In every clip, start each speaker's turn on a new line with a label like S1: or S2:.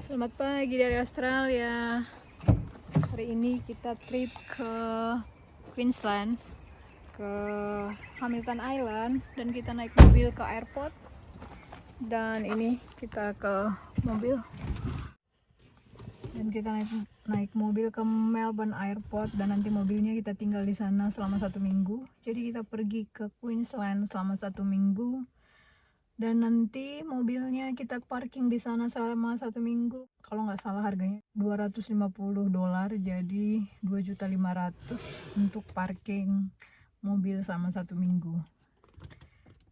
S1: Selamat pagi dari Australia. Hari ini kita trip ke Queensland, ke Hamilton Island, dan kita naik mobil ke airport. Dan ini kita ke mobil. Dan kita naik mobil ke Melbourne Airport, dan nanti mobilnya kita tinggal di sana selama 1 minggu. Jadi kita pergi ke Queensland selama 1 minggu. Dan nanti mobilnya kita parking di sana selama 1 minggu. Kalau nggak salah harganya $250, jadi 2.500.000 untuk parking mobil selama 1 minggu.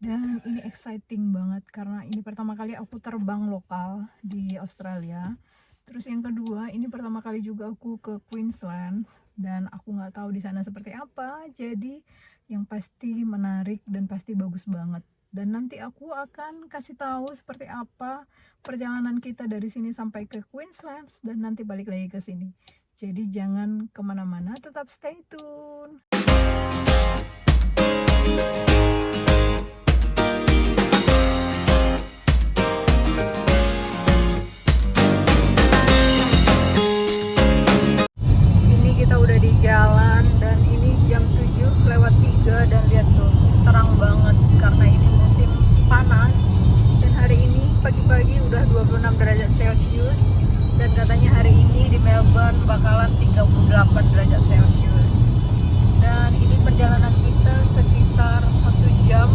S1: Dan ini exciting banget karena ini pertama kali aku terbang lokal di Australia. Terus yang kedua, ini pertama kali juga aku ke Queensland dan aku nggak tahu di sana seperti apa. Jadi yang pasti menarik dan pasti bagus banget. Dan nanti aku akan kasih tahu seperti apa perjalanan kita dari sini sampai ke Queensland dan nanti balik lagi ke sini. Jadi jangan kemana-mana, tetap stay tune. Ini kita udah di jalan dan ini jam 7:03 dan lihat tuh terang banget karena ini musim panas. Dan hari ini pagi-pagi udah 26 derajat Celcius dan katanya hari ini di Melbourne bakalan 38 derajat Celcius. Dan ini perjalanan kita sekitar 1 jam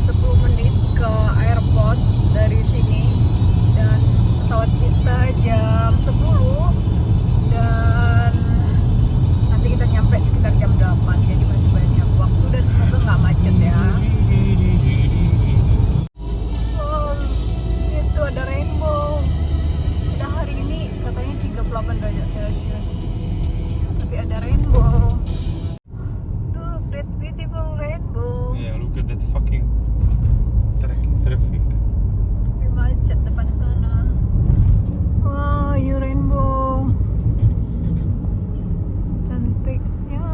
S1: 10 menit ke airport dari sini, dan pesawat kita jam 10 dan nanti kita nyampe sekitar jam 8, jadi masih banyak waktu dan semoga nggak macet ya. Oh, itu ada rainbow. Udah hari ini katanya 38 derajat Celcius, tapi ada rainbow. Look, that beautiful rainbow.
S2: Yeah, look at that fucking traffic.
S1: Tapi macet depan sana. Wow, you rainbow. Cantiknya.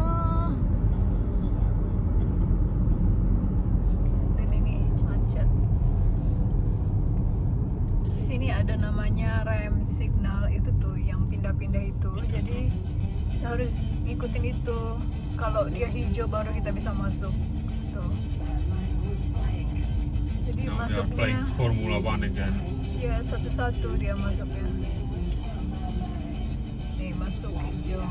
S1: Dan ini macet. Di sini ada namanya rem signal, itu tuh yang pindah-pindah itu. Jadi kita harus ngikutin itu. Kalau dia hijau baru kita bisa masuk. Tuh. Jadi
S2: Now they are
S1: masuknya
S2: playing Formula One again.
S1: ya satu-satu dia masuknya. Nih masuk hijau,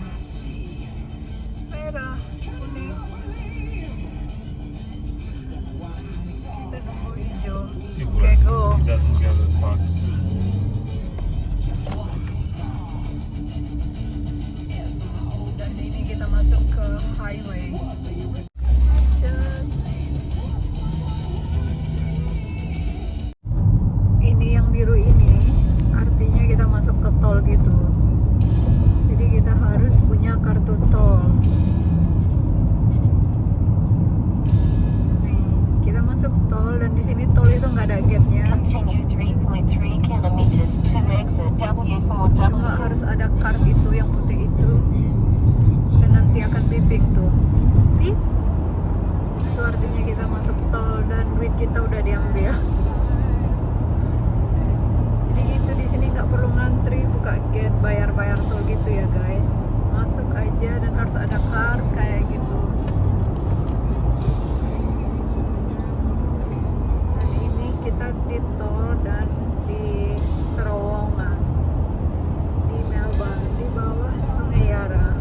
S1: merah, kuning. Kita nunggu hijau. Oke, go.
S2: It doesn't go that fast.
S1: Dan ini kita masuk ke highway. Ini yang biru ini artinya kita masuk ke tol gitu. Jadi kita harus punya kartu tol. Nih, kita masuk tol dan di sini tol itu nggak ada gate-nya.
S3: Continue 3.3 kilometers to exit W4W.
S1: Cuma harus ada card itu yang putih itu. Dan nanti akan bipik tuh. Bip. Itu artinya kita masuk tol dan duit kita udah diambil. Jadi itu di sini nggak perlu ngantri buka gate bayar tol gitu ya guys. Masuk aja dan harus ada card kayak gitu. Dan ini kita di tol dan di terowongan di Melbourne di bawah Sungai Yarra.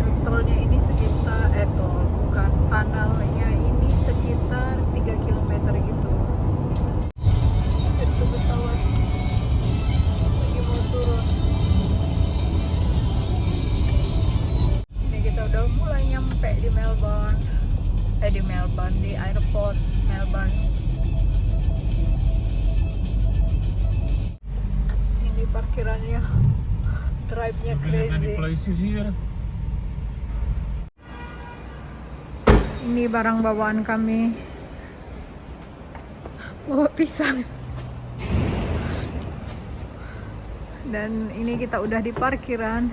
S1: Dan tolnya ini sekitar tol bukan panelnya ini sekitar 3 km gitu. Itu pesawat lagi mau turun. Ini kita udah mulai nyampe di Melbourne. Di airport Melbourne. Ini parkirannya, drive-nya
S2: Look at many
S1: crazy.
S2: places here.
S1: Ini barang bawaan kami. Bawa pisang. Dan ini kita udah di parkiran.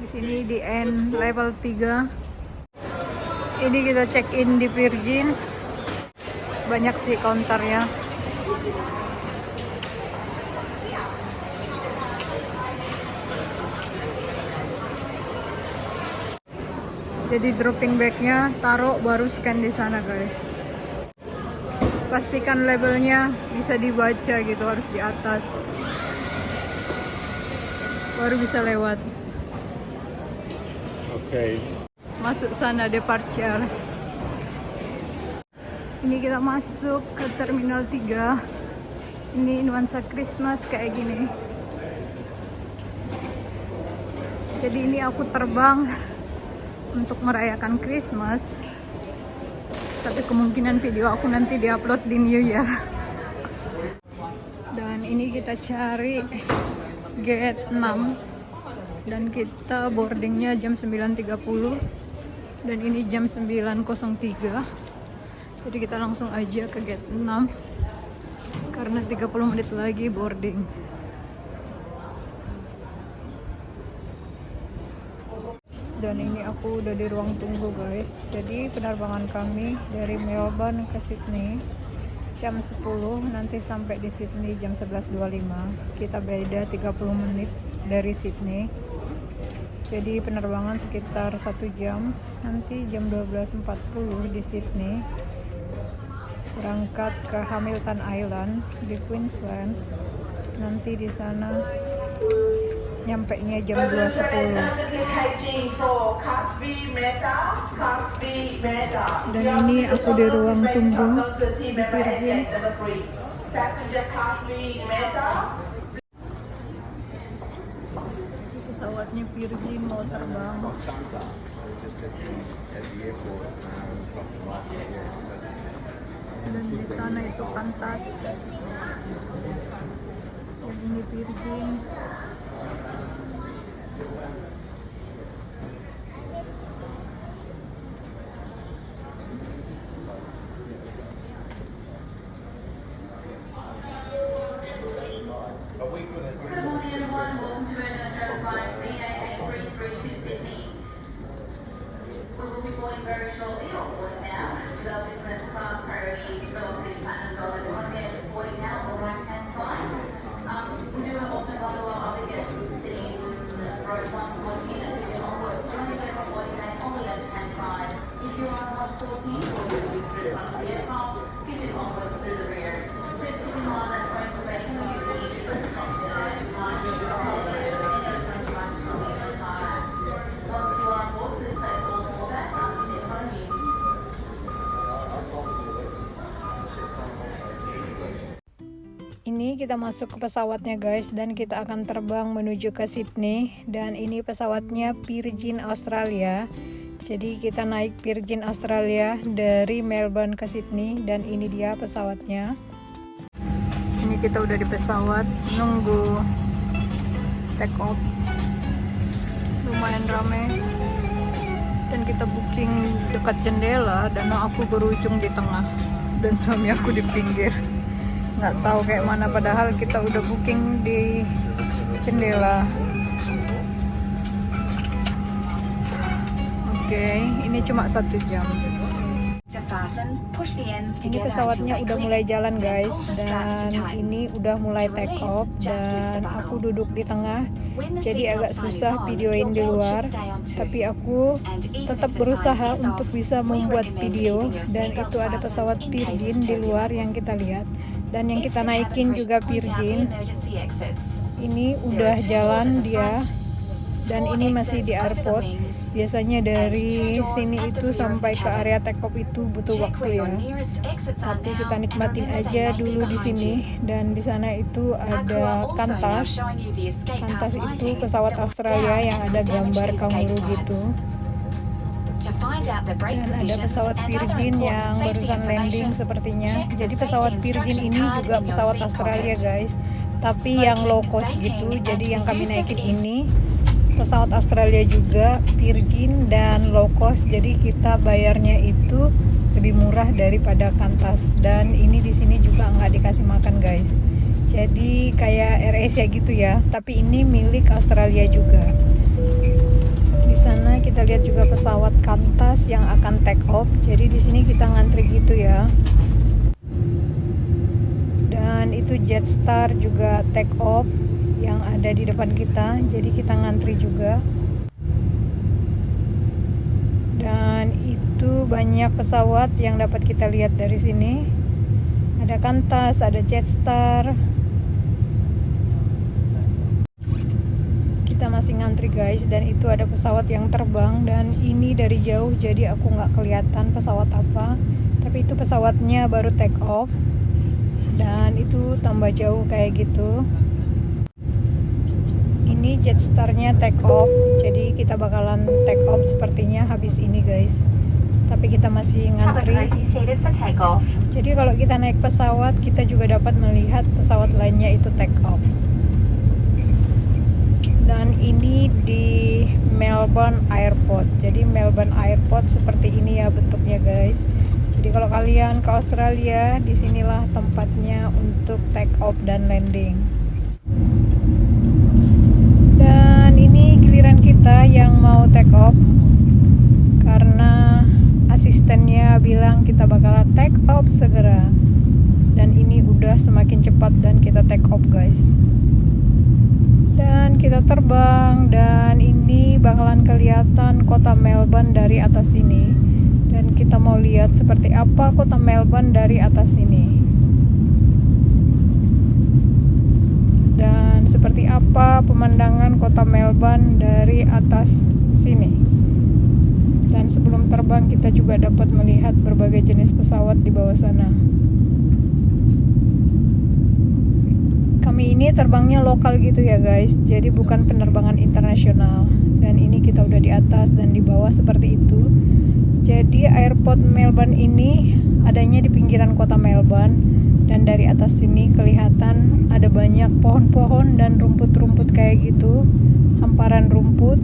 S1: Di sini di N level 3. Ini kita check in di Virgin. Banyak sih counternya. Jadi dropping bagnya taruh baru scan di sana guys. Pastikan labelnya bisa dibaca gitu, harus di atas. Baru bisa lewat.
S2: Oke.
S1: Masuk sana departure. Ini kita masuk ke Terminal 3. Ini nuansa Christmas kayak gini. Jadi ini aku terbang untuk merayakan Christmas. Tapi kemungkinan video aku nanti diupload di New Year. Dan ini kita cari gate 6. Dan kita boardingnya jam 9.30. Dan ini jam 9.03. Jadi kita langsung aja ke gate 6. Karena 30 menit lagi boarding. Dan ini aku udah di ruang tunggu guys. Jadi penerbangan kami dari Melbourne ke Sydney jam 10, nanti sampai di Sydney jam 11.25. Kita beda 30 menit dari Sydney. Jadi penerbangan sekitar 1 jam. Nanti jam 12.40 di Sydney. Berangkat ke Hamilton Island di Queensland. Nanti di sana nyampe nya jam 2.10. Dan ini aku di ruang tunggu di Virgin. Pesawatnya Virgin mau terbang. Dan di sana itu pantas. Dan ini Virgin. Ini kita masuk ke pesawatnya guys, dan kita akan terbang menuju ke Sydney. Dan ini pesawatnya Virgin Australia. Jadi kita naik Virgin Australia dari Melbourne ke Sydney. Dan ini dia pesawatnya. Ini kita udah di pesawat, nunggu take off. Lumayan rame. Dan kita booking dekat jendela, dan aku berujung di tengah. Dan suami aku di pinggir. Nggak tahu kayak mana, padahal kita udah booking di jendela. Oke, ini cuma 1 jam. Ini pesawatnya udah mulai jalan guys, dan ini udah mulai take off, dan aku duduk di tengah, jadi agak susah videoin di luar, tapi aku tetap berusaha untuk bisa membuat video. Dan itu ada pesawat Virgin di luar yang kita lihat, dan yang kita naikin juga Virgin. Ini udah jalan dia, dan ini masih di airport. Biasanya dari sini itu sampai ke area take off itu butuh waktu ya. Tapi kita nikmatin aja dulu di sini. Dan di sana itu ada Qantas. Qantas itu pesawat Australia yang ada gambar kanguru gitu. Dan ada pesawat Virgin yang barusan landing sepertinya. Jadi pesawat Virgin ini juga pesawat Australia guys, tapi yang low cost gitu. Jadi yang kami naikin ini pesawat Australia juga, Virgin dan low cost. Jadi kita bayarnya itu lebih murah daripada Qantas. Dan ini di sini juga nggak dikasih makan guys. Jadi kayak AirAsia gitu ya, tapi ini milik Australia juga. Di sana kita lihat juga pesawat Qantas yang akan take off. Jadi di sini kita ngantri gitu ya. Dan itu Jetstar juga take off yang ada di depan kita, jadi kita ngantri juga. Dan itu banyak pesawat yang dapat kita lihat dari sini. Ada Qantas, ada Jetstar. Kita masih ngantri guys, dan itu ada pesawat yang terbang, dan ini dari jauh jadi aku nggak kelihatan pesawat apa, tapi itu pesawatnya baru take off, dan itu tambah jauh kayak gitu. Ini Jetstarnya take off, jadi kita bakalan take off sepertinya habis ini guys, tapi kita masih ngantri. Jadi kalau kita naik pesawat, kita juga dapat melihat pesawat lainnya itu take off. Dan ini di Melbourne Airport. Jadi Melbourne Airport seperti ini ya bentuknya guys. Jadi kalau kalian ke Australia, disinilah tempatnya untuk take off dan landing. Dan ini giliran kita yang mau take off, karena asistennya bilang kita bakalan take off segera. Dan ini udah semakin cepat dan kita take off guys. Dan kita terbang, dan ini bakalan kelihatan kota Melbourne dari atas sini. Dan kita mau lihat seperti apa kota Melbourne dari atas sini. Dan seperti apa pemandangan kota Melbourne dari atas sini. Dan sebelum terbang kita juga dapat melihat berbagai jenis pesawat di bawah sana. Kami ini terbangnya lokal gitu ya guys, jadi bukan penerbangan internasional. Dan ini kita udah di atas dan di bawah seperti itu. Jadi airport Melbourne ini adanya di pinggiran kota Melbourne, dan dari atas sini kelihatan ada banyak pohon-pohon dan rumput-rumput kayak gitu, hamparan rumput.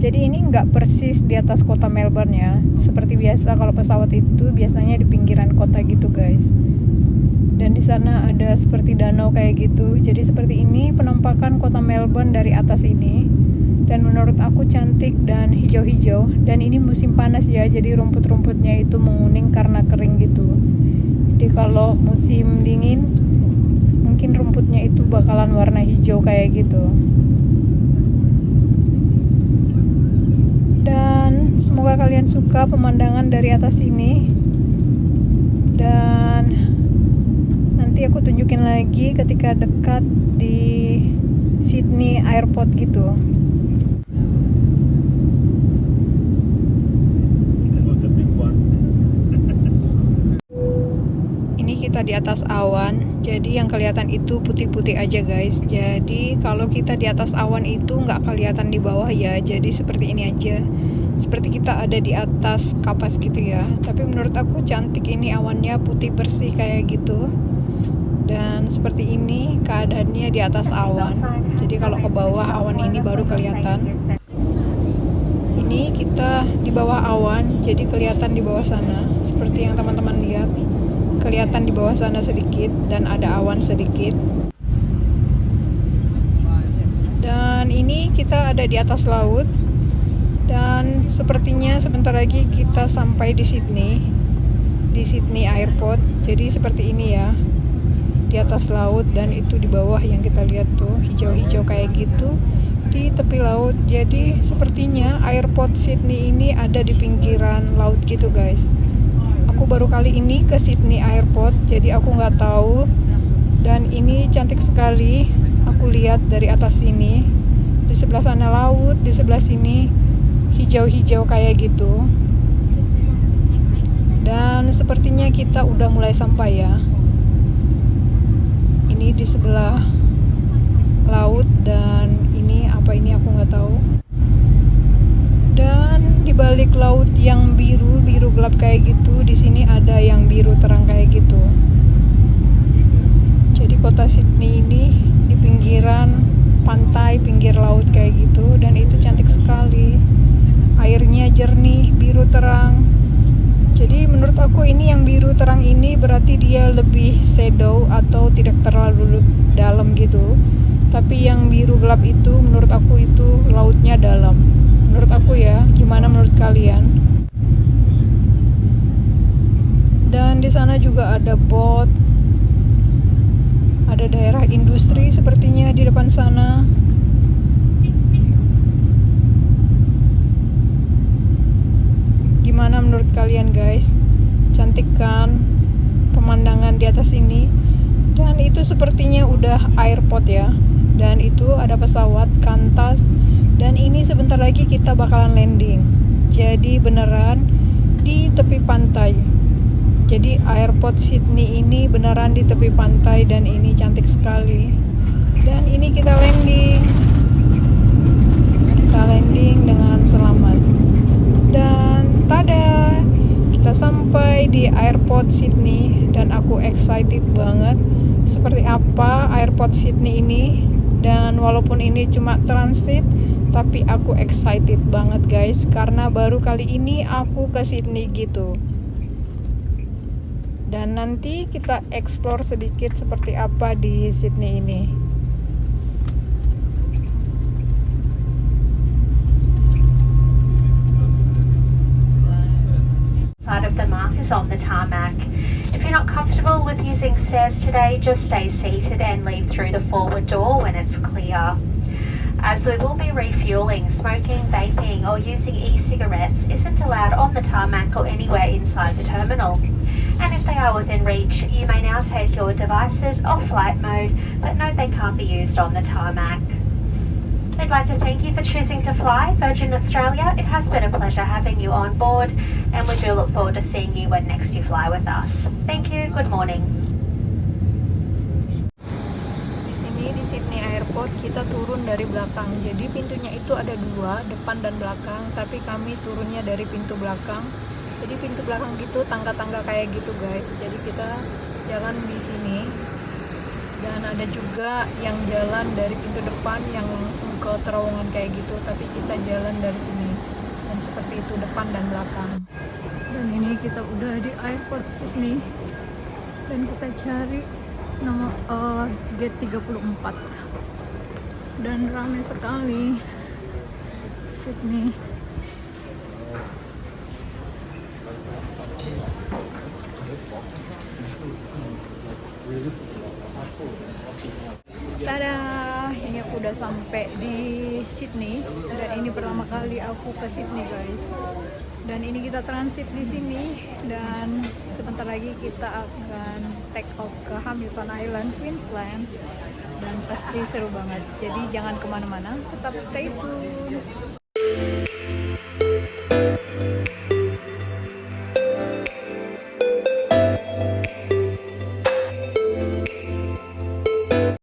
S1: Jadi ini nggak persis di atas kota Melbourne ya, seperti biasa kalau pesawat itu biasanya di pinggiran kota gitu guys. Dan di sana ada seperti danau kayak gitu. Jadi seperti ini penampakan kota Melbourne dari atas ini. Dan menurut aku cantik dan hijau-hijau. Dan ini musim panas ya, jadi rumput-rumputnya itu menguning karena kering gitu. Jadi kalau musim dingin, mungkin rumputnya itu bakalan warna hijau kayak gitu. Dan semoga kalian suka pemandangan dari atas ini. Dan nanti aku tunjukin lagi ketika dekat di Sydney Airport gitu. Ini kita di atas awan, jadi yang kelihatan itu putih-putih aja guys. Jadi kalau kita di atas awan itu nggak kelihatan di bawah ya, jadi seperti ini aja. Seperti kita ada di atas kapas gitu ya. Tapi menurut aku cantik, ini awannya putih bersih kayak gitu. Dan seperti ini keadaannya di atas awan. Jadi kalau ke bawah awan ini baru kelihatan. Ini kita di bawah awan, jadi kelihatan di bawah sana. Seperti yang teman-teman lihat, kelihatan di bawah sana sedikit dan ada awan sedikit. Dan ini kita ada di atas laut. Dan sepertinya sebentar lagi kita sampai di Sydney Airport. Jadi seperti ini ya, di atas laut, dan itu di bawah yang kita lihat tuh hijau-hijau kayak gitu di tepi laut. Jadi sepertinya airport Sydney ini ada di pinggiran laut gitu guys. Aku baru kali ini ke Sydney Airport, jadi aku nggak tahu. Dan ini cantik sekali, aku lihat dari atas sini. Di sebelah sana laut, di sebelah sini hijau-hijau kayak gitu. Dan sepertinya kita udah mulai sampai ya. Ini di sebelah laut, dan ini apa ini aku nggak tahu. Dan di balik laut yang biru gelap kayak gitu, di sini ada yang biru terang kayak gitu. Jadi kota Sydney ini di pinggiran pantai, pinggir laut kayak gitu, dan itu cantik sekali. Airnya jernih, biru terang. Jadi menurut aku ini yang biru terang ini berarti dia lebih shadow atau tidak terlalu dalam gitu. Tapi yang biru gelap itu menurut aku itu lautnya dalam. Menurut aku ya, gimana menurut kalian? Dan di sana juga ada boat. ada daerah industri sepertinya di depan sana. Gimana menurut kalian guys? Cantik kan pemandangan di atas ini? Dan itu sepertinya udah airport ya. Dan itu ada pesawat Qantas. Dan ini sebentar lagi kita bakalan landing. Jadi beneran di tepi pantai. Jadi airport Sydney ini beneran di tepi pantai dan ini cantik sekali. Dan ini kita landing. Kita landing dengan selamat. Dan tada, kita sampai di airport Sydney dan aku excited banget seperti apa airport Sydney ini. Dan walaupun ini cuma transit, tapi aku excited banget guys karena baru kali ini aku ke Sydney gitu. Dan nanti kita explore sedikit seperti apa di Sydney ini.
S4: Side of the markers on the tarmac. If you're not comfortable with using stairs today, just stay seated and leave through the forward door when it's clear. As we will be refueling, smoking, vaping or using e-cigarettes isn't allowed on the tarmac or anywhere inside the terminal. And if they are within reach, you may now take your devices off flight mode, but note they can't be used on the tarmac. We'd like to thank you for choosing to fly Virgin Australia. It has been a pleasure having you on board, and we do look forward to seeing you when next you fly with us. Thank you. Good morning.
S1: Di sini di Sydney Airport kita turun dari belakang. Jadi pintunya itu ada dua, depan dan belakang. Tapi kami turunnya dari pintu belakang. Jadi pintu belakang gitu, tangga-tangga kayak gitu guys. Jadi kita jalan di sini. Dan ada juga yang jalan dari pintu depan yang langsung ke terowongan kayak gitu, tapi kita jalan dari sini. Dan seperti itu depan dan belakang. Dan ini kita udah di airport Sydney. Dan kita cari nomor gate 34. Dan ramai sekali Sydney. Tada, ini aku udah sampai di Sydney dan ini pertama kali aku ke Sydney guys. Dan ini kita transit di sini dan sebentar lagi kita akan take off ke Hamilton Island, Queensland, dan pasti seru banget. Jadi jangan kemana-mana, tetap stay tune.